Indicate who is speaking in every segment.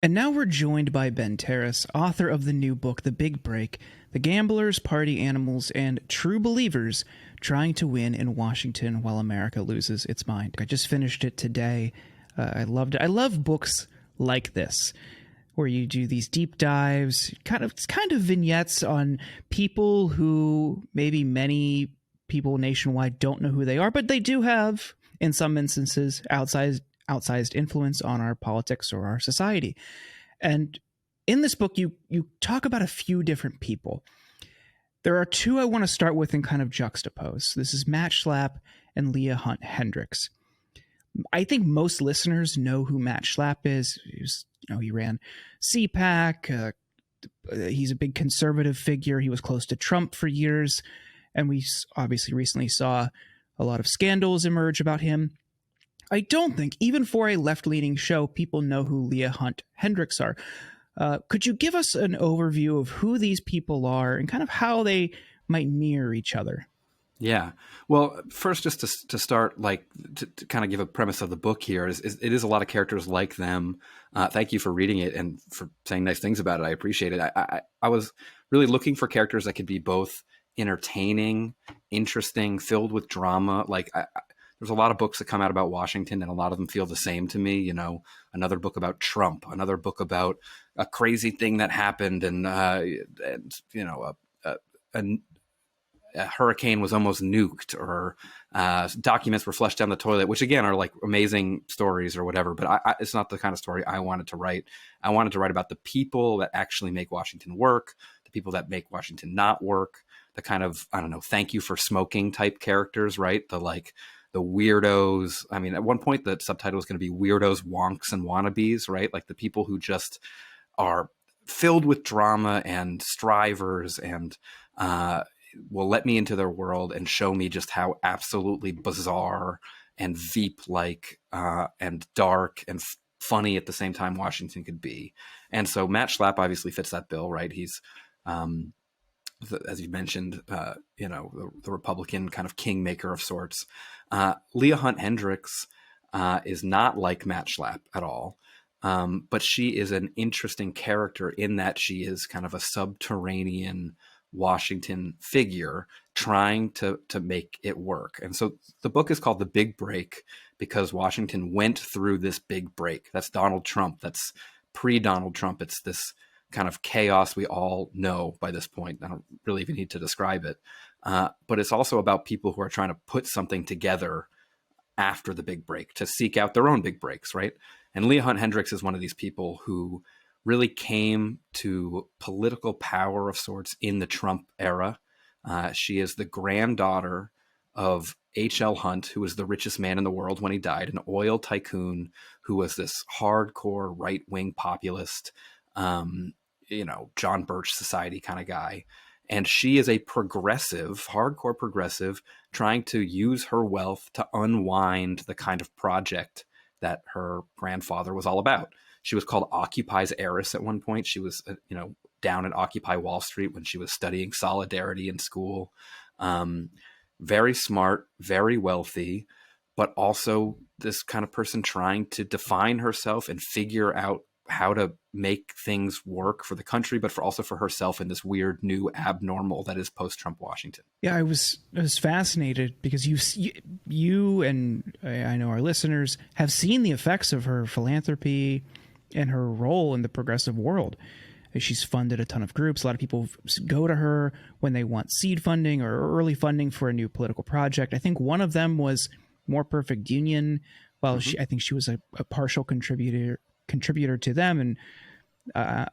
Speaker 1: And now we're joined by Ben Terris, author of the new book, The Big Break: The Gamblers, Party Animals, and True Believers Trying to Win in Washington While America Loses Its Mind. I just finished it today. I loved it. I love books like this, where you do these deep dives, kind of vignettes on people who maybe many people nationwide don't know who they are, but they do have, in some instances, outsized influence on our politics or our society. And in this book, you talk about a few different people. There are two I want to start with and kind of juxtapose. This is Matt Schlapp and Leah Hunt Hendricks. I think most listeners know who Matt Schlapp is. He ran CPAC. He's a big conservative figure. He was close to Trump for years. And we obviously recently saw a lot of scandals emerge about him. I don't think, even for a left-leaning show, people know who Leah Hunt Hendricks are. Could you give us an overview of who these people are and kind of how they might mirror each other?
Speaker 2: Yeah. Well, first, just to start, to kind of give a premise of the book here, it is a lot of characters like them. Thank you for reading it and for saying nice things about it. I appreciate it. I was really looking for characters that could be both entertaining, interesting, filled with drama. There's a lot of books that come out about Washington, and a lot of them feel the same to me. Another book about Trump, another book about a crazy thing that happened, and a hurricane was almost nuked, or documents were flushed down the toilet, which again are like amazing stories or whatever. But it's not the kind of story I wanted to write. I wanted to write about the people that actually make Washington work, the people that make Washington not work, the kind of, thank you for smoking type characters, right? The weirdos. I mean, at one point the subtitle was going to be Weirdos, Wonks, and Wannabes, right? Like the people who just are filled with drama and strivers and will let me into their world and show me just how absolutely bizarre and Veep-like and dark and funny at the same time Washington could be. And so Matt Schlapp obviously fits that bill, right? He's, as you mentioned, the Republican kind of kingmaker of sorts. Leah Hunt Hendricks is not like Matt Schlapp at all. But she is an interesting character in that she is kind of a subterranean Washington figure trying to make it work. And so the book is called The Big Break because Washington went through this big break. That's Donald Trump. That's pre-Donald Trump. It's this kind of chaos we all know by this point. I don't really even need to describe it. But it's also about people who are trying to put something together after the big break to seek out their own big breaks, right? And Leah Hunt Hendricks is one of these people who really came to political power of sorts in the Trump era. She is the granddaughter of H.L. Hunt, who was the richest man in the world when he died, an oil tycoon who was this hardcore right-wing populist, John Birch Society kind of guy. And she is a progressive, hardcore progressive, trying to use her wealth to unwind the kind of project that her grandfather was all about. She was called Occupy's heiress at one point. She was, down at Occupy Wall Street when she was studying solidarity in school. Very smart, very wealthy, but also this kind of person trying to define herself and figure out how to make things work for the country, but also for herself in this weird new abnormal that is post-Trump Washington.
Speaker 1: Yeah, I was fascinated because you and I know our listeners have seen the effects of her philanthropy and her role in the progressive world. She's funded a ton of groups. A lot of people go to her when they want seed funding or early funding for a new political project. I think one of them was More Perfect Union. Well, I think she was a partial contributor to them, and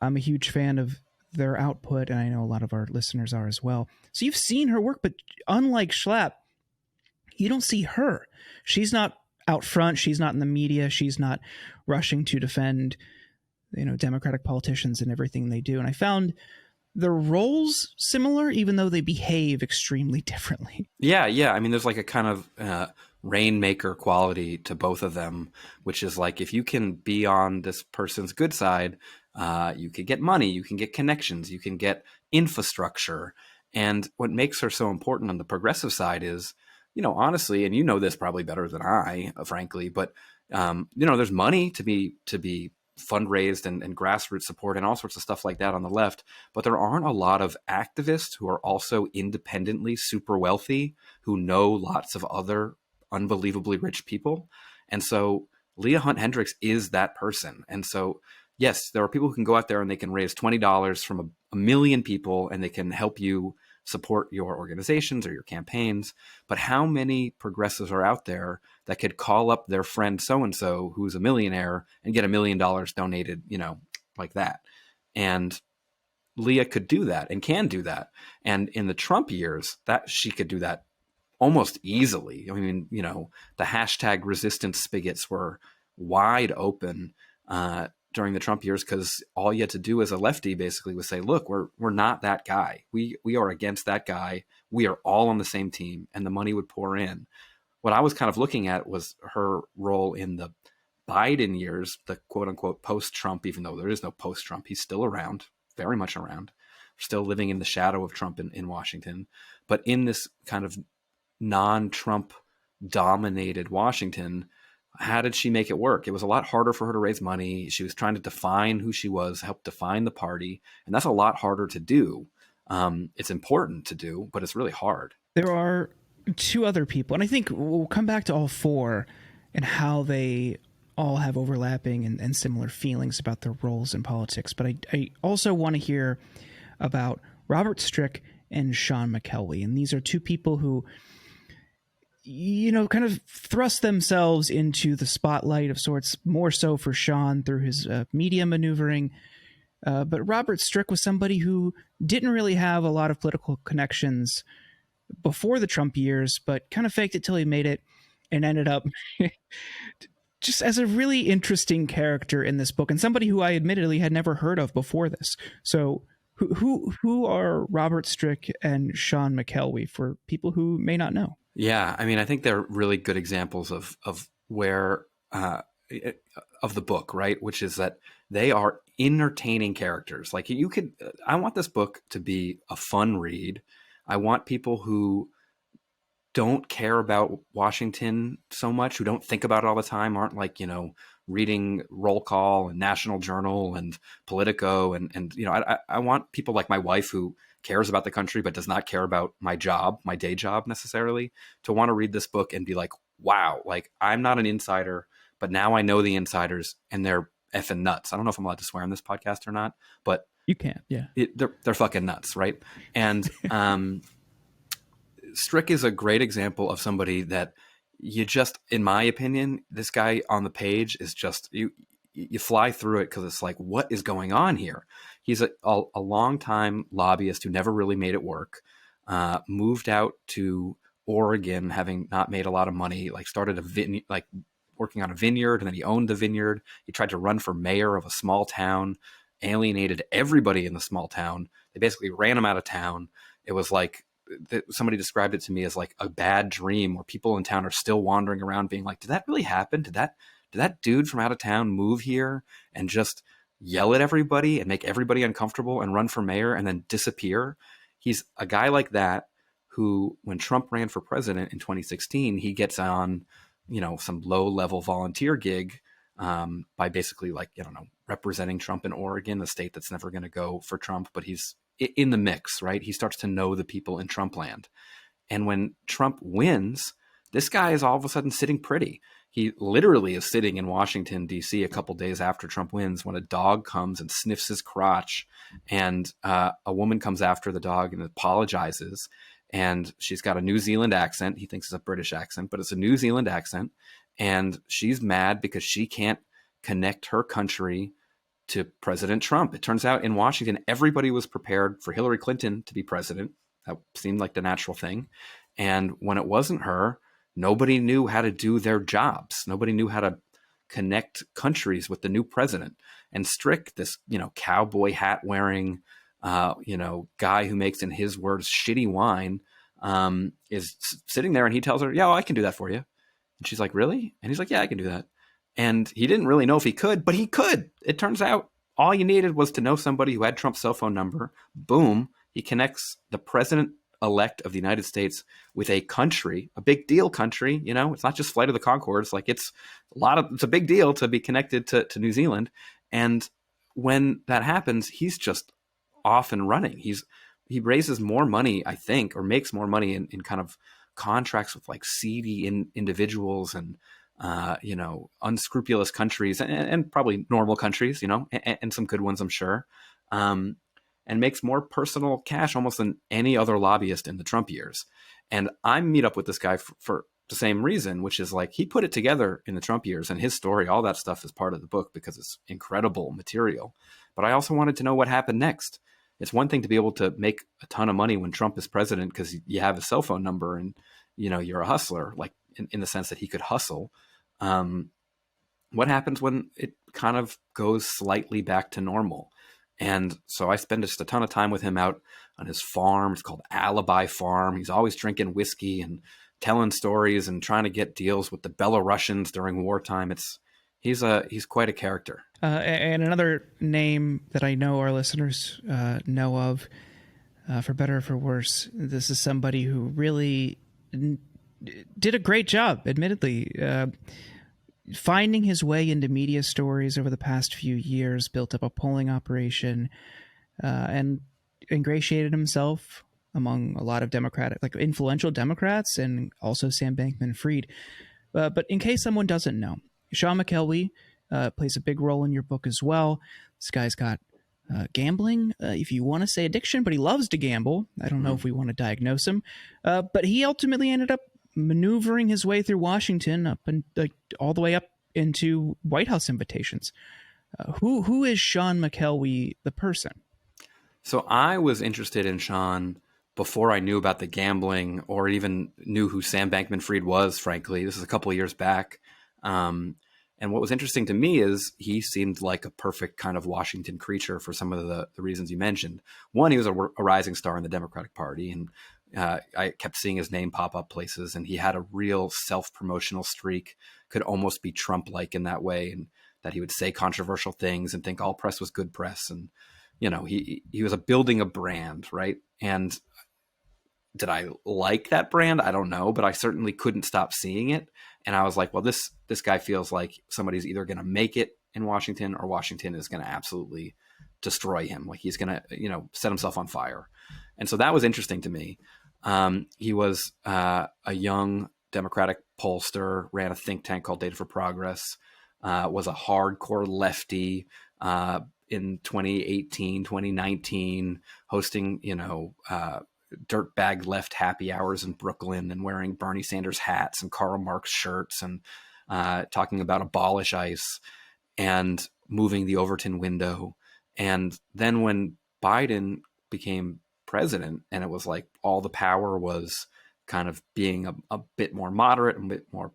Speaker 1: I'm a huge fan of their output, and I know a lot of our listeners are as well. So you've seen her work, but unlike Schlapp, you don't see her. She's not out front. She's not in the media. She's not rushing to defend, Democratic politicians and everything they do. And I found the roles similar, even though they behave extremely differently.
Speaker 2: Yeah. I mean, there's like a kind of rainmaker quality to both of them, which is like, if you can be on this person's good side, you can get money, you can get connections, you can get infrastructure. And what makes her so important on the progressive side is, honestly, and this probably better than I, frankly, but, there's money to be fundraised and grassroots support and all sorts of stuff like that on the left. But there aren't a lot of activists who are also independently super wealthy, who know lots of other unbelievably rich people. And so Leah Hunt Hendricks is that person. And so, yes, there are people who can go out there and they can raise $20 from a million people, and they can help you support your organizations or your campaigns. But how many progressives are out there that could call up their friend so-and-so who's a millionaire and get $1 million donated, like that? And Leah could do that and can do that. And in the Trump years, that she could do that almost easily. I mean, the hashtag resistance spigots were wide open during the Trump years, because all you had to do as a lefty basically was say, look, we're not that guy. We are against that guy. We are all on the same team, and the money would pour in. What I was kind of looking at was her role in the Biden years, the quote unquote post-Trump, even though there is no post-Trump. He's still around, very much around, still living in the shadow of Trump in Washington. But in this kind of non-Trump dominated Washington, how did she make it work? It was a lot harder for her to raise money. She was trying to define who she was, help define the party. And that's a lot harder to do. It's important to do, but it's really hard.
Speaker 1: There are two other people, and I think we'll come back to all four and how they all have overlapping and similar feelings about their roles in politics. But I also want to hear about Robert Strick and Sean McElwee. And these are two people who, kind of thrust themselves into the spotlight of sorts, more so for Sean through his media maneuvering. But Robert Strick was somebody who didn't really have a lot of political connections before the Trump years, but kind of faked it till he made it and ended up just as a really interesting character in this book, and somebody who I admittedly had never heard of before this. So who are Robert Strick and Sean McElwee for people who may not know?
Speaker 2: Yeah, I mean, I think they're really good examples of where of the book, right? Which is that they are entertaining characters. Like I want this book to be a fun read. I want people who don't care about Washington so much, who don't think about it all the time, aren't like, reading Roll Call and National Journal and Politico. And I want people like my wife who cares about the country but does not care about my day job necessarily, to want to read this book and be like, wow, like I'm not an insider, but now I know the insiders and they're effing nuts. I don't know if I'm allowed to swear on this podcast or not, but
Speaker 1: you can, yeah.
Speaker 2: They're fucking nuts, right? And Strick is a great example of somebody that you just, in my opinion, this guy on the page is just, you fly through it because it's like, what is going on here? He's a long-time lobbyist who never really made it work, moved out to Oregon having not made a lot of money, like started working on a vineyard, and then he owned the vineyard. He tried to run for mayor of a small town, alienated everybody in the small town. They basically ran him out of town. It was like, somebody described it to me as like a bad dream where people in town are still wandering around being like, did that really happen? Did that dude from out of town move here and just yell at everybody and make everybody uncomfortable and run for mayor and then disappear? He's a guy like that who, when Trump ran for president in 2016, he gets on, some low-level volunteer gig by basically representing Trump in Oregon, the state that's never going to go for Trump, but he's in the mix, right? He starts to know the people in Trump land. And when Trump wins, this guy is all of a sudden sitting pretty. He literally is sitting in Washington, D.C. a couple days after Trump wins when a dog comes and sniffs his crotch, and a woman comes after the dog and apologizes. And she's got a New Zealand accent. He thinks it's a British accent, but it's a New Zealand accent. And she's mad because she can't connect her country to President Trump. It turns out in Washington, everybody was prepared for Hillary Clinton to be president. That seemed like the natural thing. And when it wasn't her, nobody knew how to do their jobs. Nobody knew how to connect countries with the new president. And Strick, this, cowboy hat wearing, guy who makes, in his words, shitty wine, is sitting there, and he tells her, yeah, well, I can do that for you. And she's like, really? And he's like, yeah, I can do that. And he didn't really know if he could, but he could. It turns out all you needed was to know somebody who had Trump's cell phone number. Boom. He connects the president-elect of the United States with a country, a big deal country. It's not just Flight of the Conchords. Like it's a big deal to be connected to New Zealand. And when that happens, he's just off and running. He raises more money, I think, or makes more money in kind of contracts with like seedy individuals and unscrupulous countries and probably normal countries, and some good ones, I'm sure, and makes more personal cash almost than any other lobbyist in the Trump years. And I meet up with this guy for the same reason, which is like he put it together in the Trump years, and his story, all that stuff is part of the book because it's incredible material. But I also wanted to know what happened next. It's one thing to be able to make a ton of money when Trump is president because you have a cell phone number and you're a hustler, like in the sense that he could hustle. What happens when it kind of goes slightly back to normal? And so I spend just a ton of time with him out on his farm. It's called Alibi Farm. He's always drinking whiskey and telling stories and trying to get deals with the Belarusians during wartime. He's quite a character.
Speaker 1: And another name that I know our listeners know of, for better or for worse, this is somebody who really did a great job, admittedly, finding his way into media stories over the past few years, built up a polling operation, and ingratiated himself among a lot of influential Democrats and also Sam Bankman-Fried. But in case someone doesn't know, Sean McElwee plays a big role in your book as well. This guy's got gambling, if you want to say addiction, but he loves to gamble. I don't know if we want to diagnose him. But he ultimately ended up maneuvering his way through Washington up and all the way up into White House invitations. Who is Sean McElwee, the person?
Speaker 2: So I was interested in Sean before I knew about the gambling or even knew who Sam Bankman-Fried was, frankly. This is a couple of years back. And what was interesting to me is he seemed like a perfect kind of Washington creature for some of the reasons you mentioned. One, he was a rising star in the Democratic Party, and I kept seeing his name pop up places, and he had a real self-promotional streak, could almost be Trump-like in that way, and that he would say controversial things and think all press was good press. And, he was building a brand, right? And did I like that brand? I don't know, but I certainly couldn't stop seeing it. And I was like, well, this guy feels like somebody's either going to make it in Washington or Washington is going to absolutely destroy him. Like he's going to, set himself on fire. And so that was interesting to me. He was a young Democratic pollster, ran a think tank called Data for Progress, was a hardcore lefty in 2018, 2019, hosting, dirtbag left happy hours in Brooklyn and wearing Bernie Sanders hats and Karl Marx shirts and talking about abolish ICE and moving the Overton window. And then when Biden became president and it was like all the power was kind of being a bit more moderate, a bit more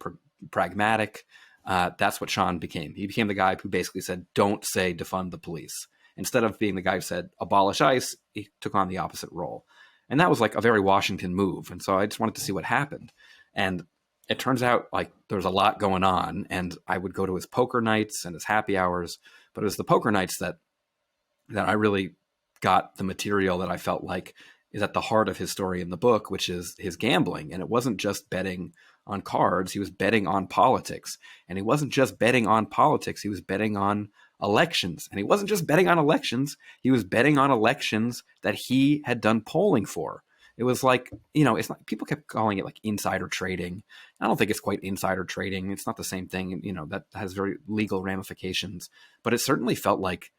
Speaker 2: pragmatic, that's what Sean became. He became the guy who basically said, don't say defund the police. Instead of being the guy who said abolish ICE, he took on the opposite role. And that was like a very Washington move. And so I just wanted to see what happened. And it turns out like there's a lot going on. And I would go to his poker nights and his happy hours. But it was the poker nights that I really got the material that I felt like is at the heart of his story in the book, which is his gambling. And it wasn't just betting on cards. He was betting on politics. And he wasn't just betting on politics. He was betting on elections. And he wasn't just betting on elections. He was betting on elections that he had done polling for. It was like, it's not, people kept calling it like insider trading. I don't think it's quite insider trading. It's not the same thing, that has very legal ramifications, but it certainly felt like,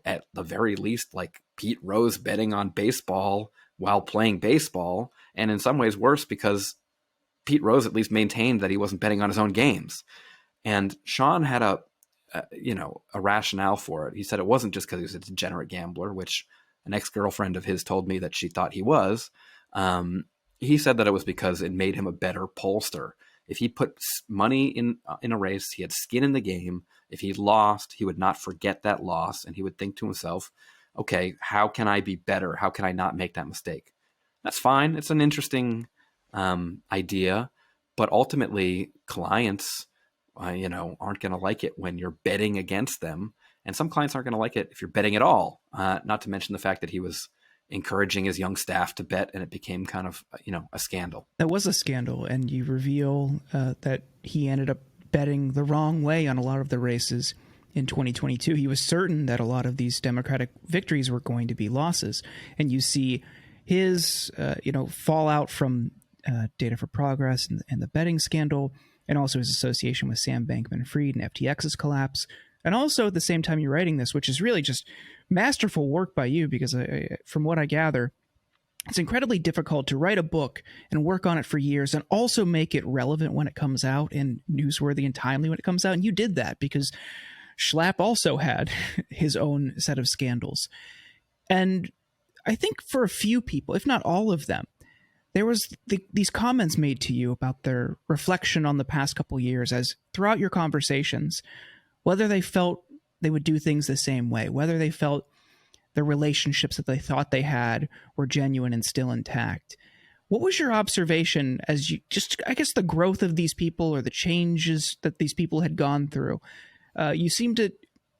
Speaker 2: at the very least, like Pete Rose betting on baseball while playing baseball. And in some ways worse because Pete Rose at least maintained that he wasn't betting on his own games. And Sean had a rationale for it. He said it wasn't just because he was a degenerate gambler, which an ex-girlfriend of his told me that she thought he was. He said that it was because it made him a better pollster. If he put money in a race, he had skin in the game. If he lost, he would not forget that loss, and he would think to himself, okay, how can I be better? How can I not make that mistake? That's fine. It's an interesting idea, but ultimately clients aren't going to like it when you're betting against them. And some clients aren't going to like it if you're betting at all. Not to mention the fact that he was encouraging his young staff to bet, and it became kind of, a scandal.
Speaker 1: That was a scandal. And you reveal that he ended up betting the wrong way on a lot of the races. in 2022. He was certain that a lot of these Democratic victories were going to be losses. And you see his, fallout from Data for Progress and the betting scandal, and also his association with Sam Bankman-Fried and FTX's collapse. And also at the same time you're writing this, which is really just masterful work by you, because from what I gather, it's incredibly difficult to write a book and work on it for years and also make it relevant when it comes out and newsworthy and timely when it comes out. And you did that because Schlapp also had his own set of scandals. And I think for a few people, if not all of them, there was these comments made to you about their reflection on the past couple years as throughout your conversations, whether they felt they would do things the same way, whether they felt the relationships that they thought they had were genuine and still intact. What was your observation as you just, I guess, the growth of these people or the changes that these people had gone through? You seem to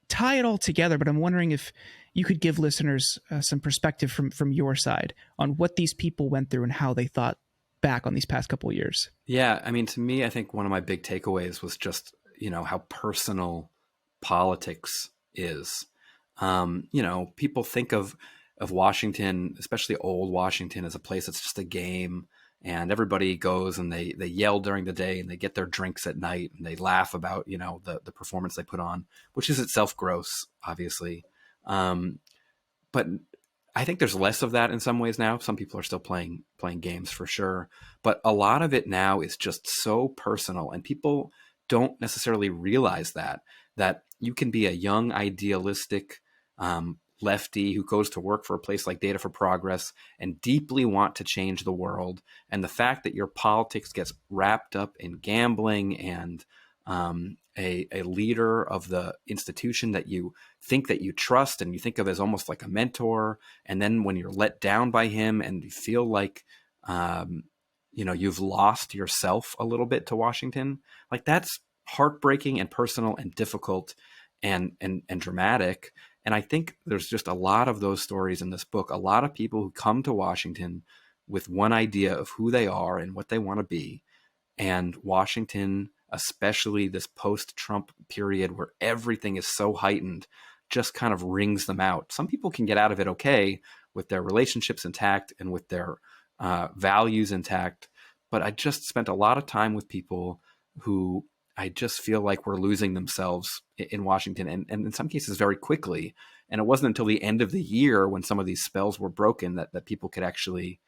Speaker 1: tie it all together, but I'm wondering if you could give listeners some perspective from your side on what these people went through and how they thought back on these past couple of years.
Speaker 2: Yeah, I mean, to me, I think one of my big takeaways was just, how personal politics is. People think of Washington, especially old Washington, as a place that's just a game, and everybody goes and they yell during the day and they get their drinks at night and they laugh about, the performance they put on, which is itself gross, obviously. But I think there's less of that in some ways now. Some people are still playing games for sure, but a lot of it now is just so personal, and people don't necessarily realize that you can be a young, idealistic lefty who goes to work for a place like Data for Progress and deeply want to change the world. And the fact that your politics gets wrapped up in gambling and a leader of the institution that you think that you trust and you think of as almost like a mentor, and then when you're let down by him and you feel like you've lost yourself a little bit to Washington, like that's heartbreaking and personal and difficult and dramatic. And I think there's just a lot of those stories in this book. A lot of people who come to Washington with one idea of who they are and what they want to be. And Washington, especially this post-Trump period where everything is so heightened, just kind of wrings them out. Some people can get out of it okay with their relationships intact and with their values intact. But I just spent a lot of time with people who I just feel like were losing themselves in Washington, and in some cases very quickly. And it wasn't until the end of the year when some of these spells were broken that people could actually,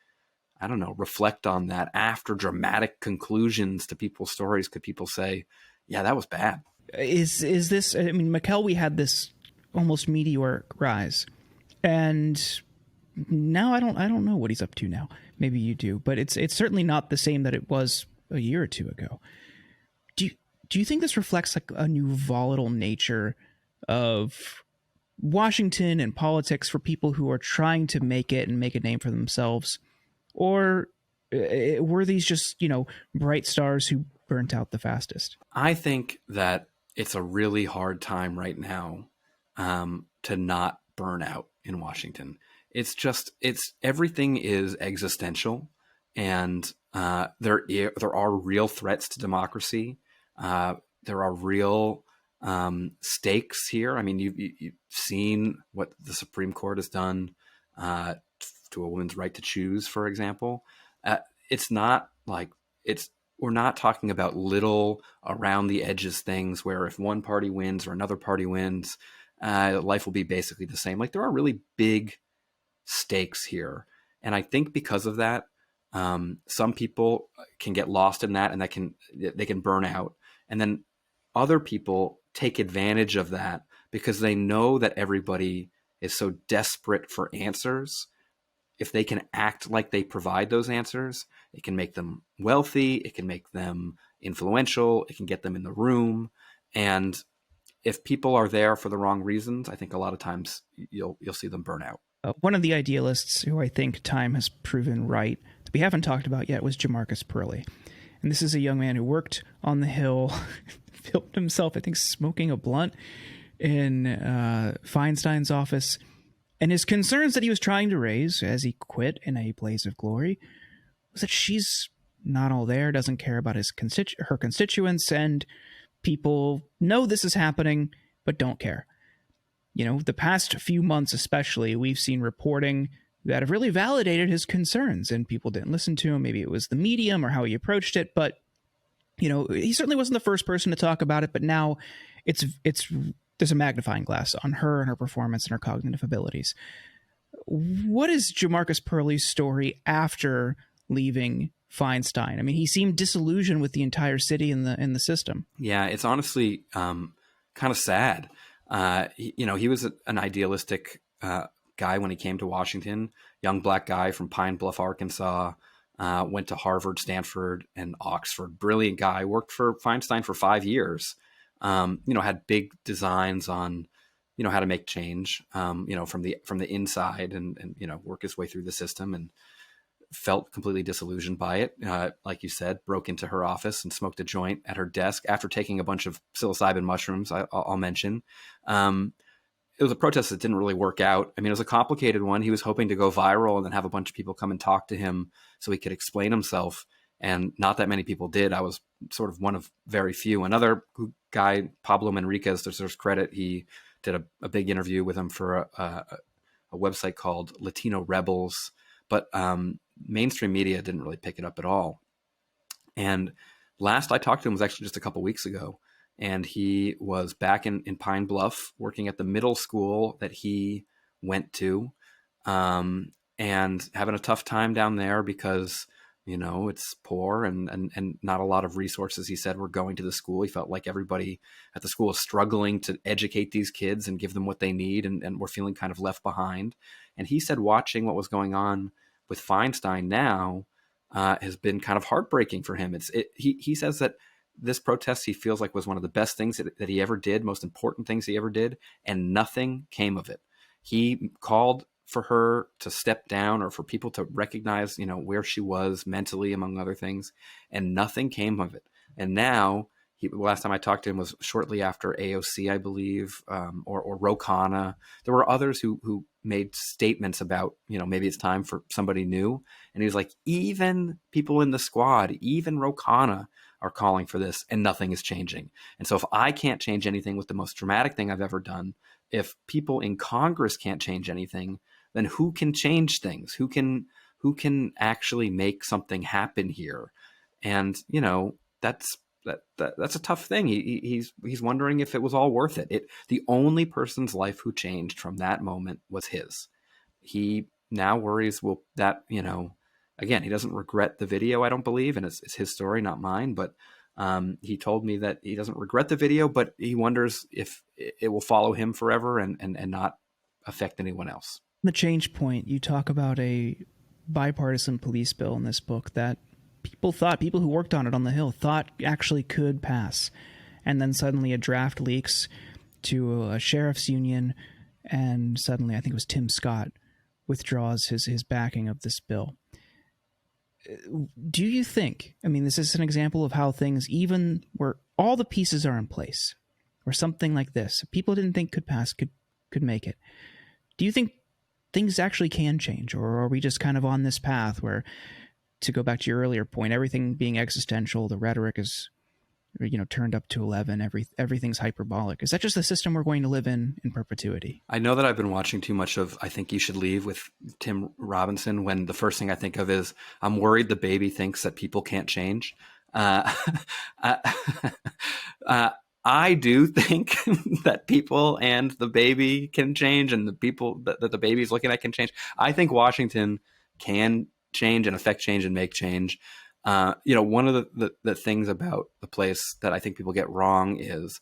Speaker 2: reflect on that. After dramatic conclusions to people's stories, could people say, yeah, that was bad.
Speaker 1: Is this, I mean, McElwee had this almost meteoric rise, and now I don't know what he's up to now. Maybe you do, but it's certainly not the same that it was a year or two ago. Do you think this reflects like a new volatile nature of Washington and politics for people who are trying to make it and make a name for themselves? Or were these just, bright stars who burnt out the fastest?
Speaker 2: I think that it's a really hard time right now to not burn out in Washington. Everything is existential, and there are real threats to democracy. There are real stakes here. I mean, you've seen what the Supreme Court has done to a woman's right to choose, for example. It's not like we're not talking about little around the edges things where if one party wins or another party wins, life will be basically the same. Like, there are really big stakes here. And I think because of that, some people can get lost in that, and they can burn out. And then other people take advantage of that because they know that everybody is so desperate for answers. If they can act like they provide those answers, it can make them wealthy, it can make them influential, it can get them in the room. And if people are there for the wrong reasons, I think a lot of times you'll see them burn out.
Speaker 1: One of the idealists who I think time has proven right that we haven't talked about yet was Jamarcus Pearley. And this is a young man who worked on the Hill, filmed himself, I think, smoking a blunt in Feinstein's office. And his concerns that he was trying to raise as he quit in a blaze of glory was that she's not all there, doesn't care about her constituents, and people know this is happening, but don't care. The past few months especially, we've seen reporting that have really validated his concerns, and people didn't listen to him. Maybe it was the medium or how he approached it, but he certainly wasn't the first person to talk about it. But now it's there's a magnifying glass on her and her performance and her cognitive abilities. What is Jamarcus Purley's story after leaving Feinstein? I mean, he seemed disillusioned with the entire city and the system.
Speaker 2: Yeah, it's honestly kind of sad. He was an idealistic guy when he came to Washington. Young black guy from Pine Bluff, Arkansas. Went to Harvard, Stanford, and Oxford. Brilliant guy. Worked for Feinstein for 5 years. Had big designs on how to make change. From the inside and work his way through the system, and felt completely disillusioned by it. Like you said, broke into her office and smoked a joint at her desk after taking a bunch of psilocybin mushrooms. I'll mention. It was a protest that didn't really work out. I mean, it was a complicated one. He was hoping to go viral and then have a bunch of people come and talk to him so he could explain himself. And not that many people did. I was sort of one of very few. Another guy, Pablo Manriquez, deserves credit. He did a big interview with him for a website called Latino Rebels. But mainstream media didn't really pick it up at all. And last I talked to him was actually just a couple weeks ago. And he was back in Pine Bluff working at the middle school that he went to, and having a tough time down there because, it's poor and not a lot of resources, he said, were going to the school. He felt like everybody at the school is struggling to educate these kids and give them what they need, and were feeling kind of left behind. And he said watching what was going on with Feinstein now has been kind of heartbreaking for him. He says that this protest he feels like was one of the best things that he ever did, most important things he ever did, and nothing came of it. He called for her to step down or for people to recognize, where she was mentally, among other things, and nothing came of it. And now, last time I talked to him was shortly after AOC, I believe, or Ro Khanna. There were others who made statements about, maybe it's time for somebody new. And he was like, even people in the squad, even Ro Khanna, are calling for this, and nothing is changing. And so if I can't change anything with the most dramatic thing I've ever done, if people in Congress can't change anything, then who can change things? Who can actually make something happen here? And that's a tough thing. He's wondering if it was all worth it. The only person's life who changed from that moment was his. He now worries, again, he doesn't regret the video, I don't believe, and it's his story, not mine. But he told me that he doesn't regret the video, but he wonders if it will follow him forever and not affect anyone else.
Speaker 1: The change point, you talk about a bipartisan police bill in this book that people who worked on it on the Hill thought actually could pass. And then suddenly a draft leaks to a sheriff's union, and suddenly, I think it was Tim Scott, withdraws his backing of this bill. Do you think, this is an example of how things, even where all the pieces are in place, or something like this, people didn't think could pass, could make it. Do you think things actually can change, or are we just kind of on this path where, to go back to your earlier point, everything being existential, the rhetoric is, turned up to 11, everything's hyperbolic? Is that just the system we're going to live in perpetuity? I
Speaker 2: know that I've been watching too much of I Think You Should Leave with Tim Robinson, when the first thing I think of is, I'm worried the baby thinks that people can't change. I do think that people and the baby can change, and the people that the baby's looking at can change. I think Washington can change and affect change and make change. One of the things about the place that I think people get wrong is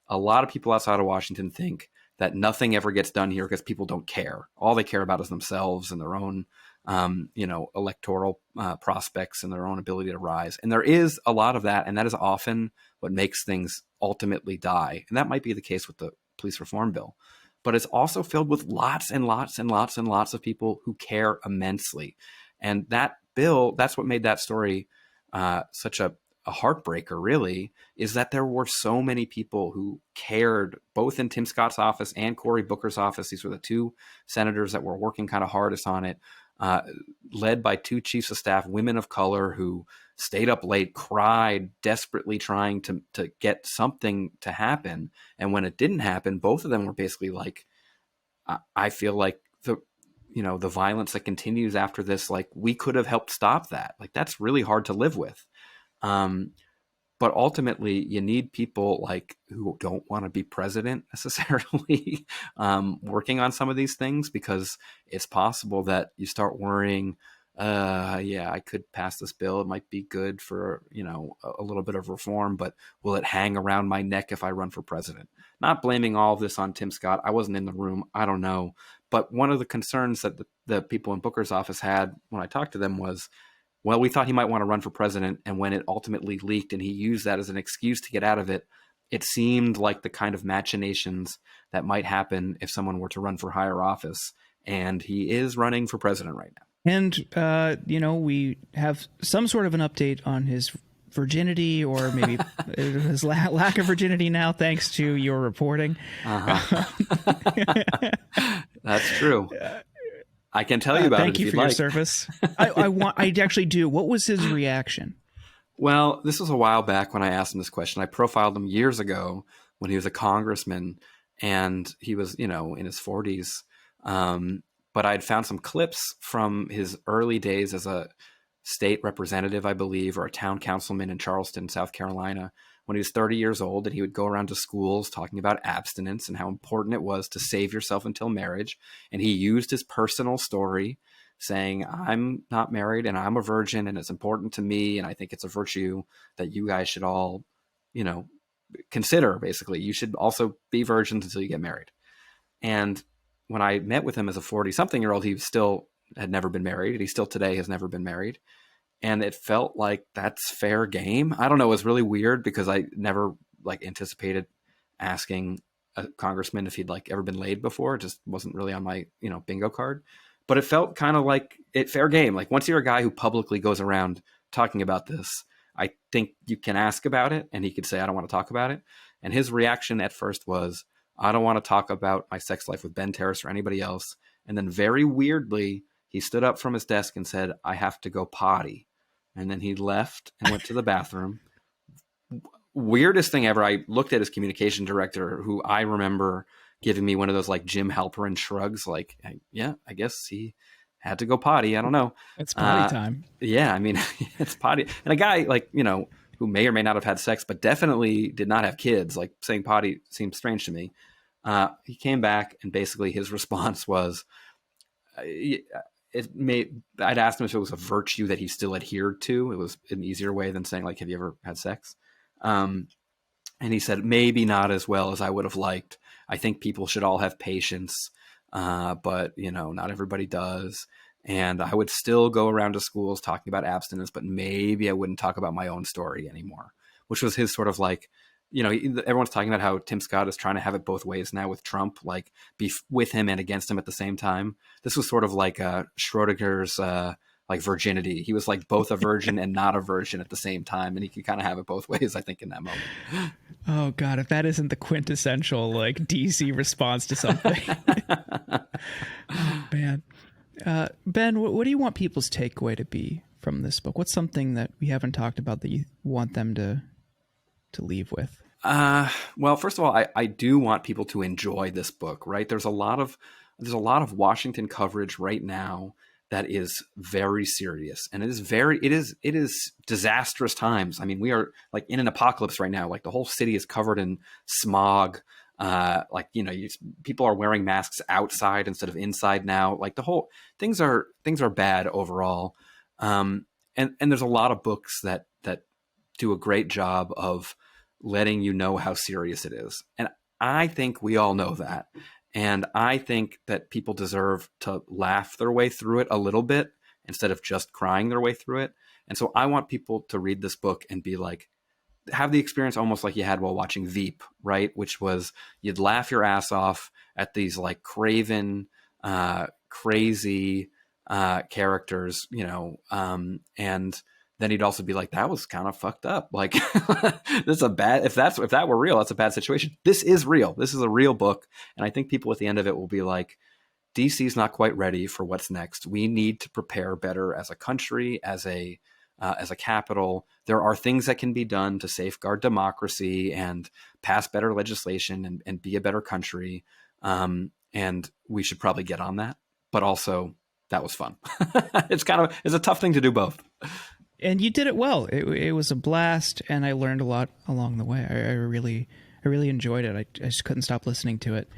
Speaker 2: a lot of people outside of Washington think that nothing ever gets done here because people don't care. All they care about is themselves and their own, electoral prospects and their own ability to rise. And there is a lot of that, and that is often what makes things ultimately die. And that might be the case with the police reform bill. But it's also filled with lots and lots and lots and lots of people who care immensely. And that bill, that's what made that story such a heartbreaker, really, is that there were so many people who cared, both in Tim Scott's office and Cory Booker's office. These were the two senators that were working kind of hardest on it, uh, led by two chiefs of staff, women of color, who stayed up late, cried, desperately trying to get something to happen. And when it didn't happen, both of them were basically like, I feel like the violence that continues after this, like, we could have helped stop that. Like, that's really hard to live with. But ultimately, you need people like who don't want to be president necessarily working on some of these things, because it's possible that you start worrying, yeah, I could pass this bill. It might be good for, a little bit of reform, but will it hang around my neck if I run for president? Not blaming all of this on Tim Scott. I wasn't in the room. I don't know. But one of the concerns that the people in Booker's office had when I talked to them was, well, we thought he might want to run for president. And when it ultimately leaked and he used that as an excuse to get out of it, it seemed like the kind of machinations that might happen if someone were to run for higher office. And he is running for president right now.
Speaker 1: And, we have some sort of an update on his virginity, or maybe his lack of virginity now, thanks to your reporting.
Speaker 2: That's true. I can tell you about it.
Speaker 1: Thank you for your service. I actually do. What was his reaction?
Speaker 2: Well, this was a while back when I asked him this question. I profiled him years ago when he was a congressman, and he was, in his 40s. But I'd found some clips from his early days as a state representative, I believe, or a town councilman in Charleston, South Carolina, when he was 30 years old, and he would go around to schools talking about abstinence and how important it was to save yourself until marriage. And he used his personal story saying, I'm not married and I'm a virgin and it's important to me. And I think it's a virtue that you guys should all, consider. Basically, you should also be virgins until you get married. And when I met with him as a 40-something-year-old, he still had never been married. And he still today has never been married. And it felt like that's fair game. I don't know. It was really weird because I never anticipated asking a congressman if he'd ever been laid before. It just wasn't really on my, bingo card. But it felt kind of like it fair game. Like, once you're a guy who publicly goes around talking about this, I think you can ask about it. And he could say, I don't want to talk about it. And his reaction at first was, I don't want to talk about my sex life with Ben Terris or anybody else. And then very weirdly, he stood up from his desk and said, I have to go potty. And then he left and went to the bathroom. Weirdest thing ever. I looked at his communication director, who I remember giving me one of those Jim Halperin shrugs. Yeah, I guess he had to go potty. I don't know.
Speaker 1: It's potty time.
Speaker 2: Yeah, I mean, it's potty. And a guy who may or may not have had sex, but definitely did not have kids, saying potty seems strange to me. He came back, and basically his response was, I'd asked him if it was a virtue that he still adhered to. It was an easier way than saying, have you ever had sex? And he said, maybe not as well as I would have liked. I think people should all have patience. But not everybody does. And I would still go around to schools talking about abstinence, but maybe I wouldn't talk about my own story anymore, which was his sort of everyone's talking about how Tim Scott is trying to have it both ways now with Trump, be with him and against him at the same time. This was sort of like Schrodinger's virginity. He was both a virgin and not a virgin at the same time. And he could kind of have it both ways, I think, in that moment.
Speaker 1: Oh God, if that isn't the quintessential DC response to something. Oh man. Ben, what do you want people's takeaway to be from this book? What's something that we haven't talked about that you want them to leave with?
Speaker 2: Well, first of all, I do want people to enjoy this book, right? There's a lot of Washington coverage right now that is very serious, and it is disastrous times. I mean, we are in an apocalypse right now. The whole city is covered in smog. People are wearing masks outside instead of inside now. The whole things are bad overall. And there's a lot of books that do a great job of letting you know how serious it is. And I think we all know that. And I think that people deserve to laugh their way through it a little bit instead of just crying their way through it. And so I want people to read this book and be have the experience almost like you had while watching Veep, right? Which was, you'd laugh your ass off at these craven, crazy characters, and then he'd also be that was kind of fucked up. This is if that were real, that's a bad situation. This is real. This is a real book. And I think people at the end of it will be DC's not quite ready for what's next. We need to prepare better as a country, as a capital. There are things that can be done to safeguard democracy and pass better legislation and be a better country. And we should probably get on that. But also, that was fun. It's a tough thing to do both.
Speaker 1: And you did it well. It was a blast, and I learned a lot along the way. I really enjoyed it. I just couldn't stop listening to it.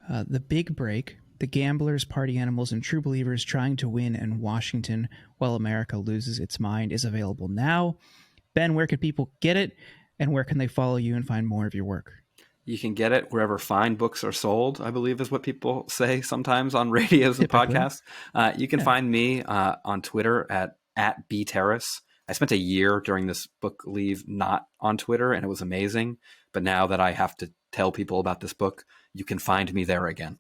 Speaker 1: The Big Break, The Gamblers, Party Animals, and True Believers Trying to Win in Washington While America Loses Its Mind is available now. Ben, where can people get it, and where can they follow you and find more of your work?
Speaker 2: You can get it wherever fine books are sold, I believe is what people say sometimes on radios and podcasts. You can find me on Twitter at @bterris. I spent a year during this book leave not on Twitter, and it was amazing. But now that I have to tell people about this book, you can find me there again.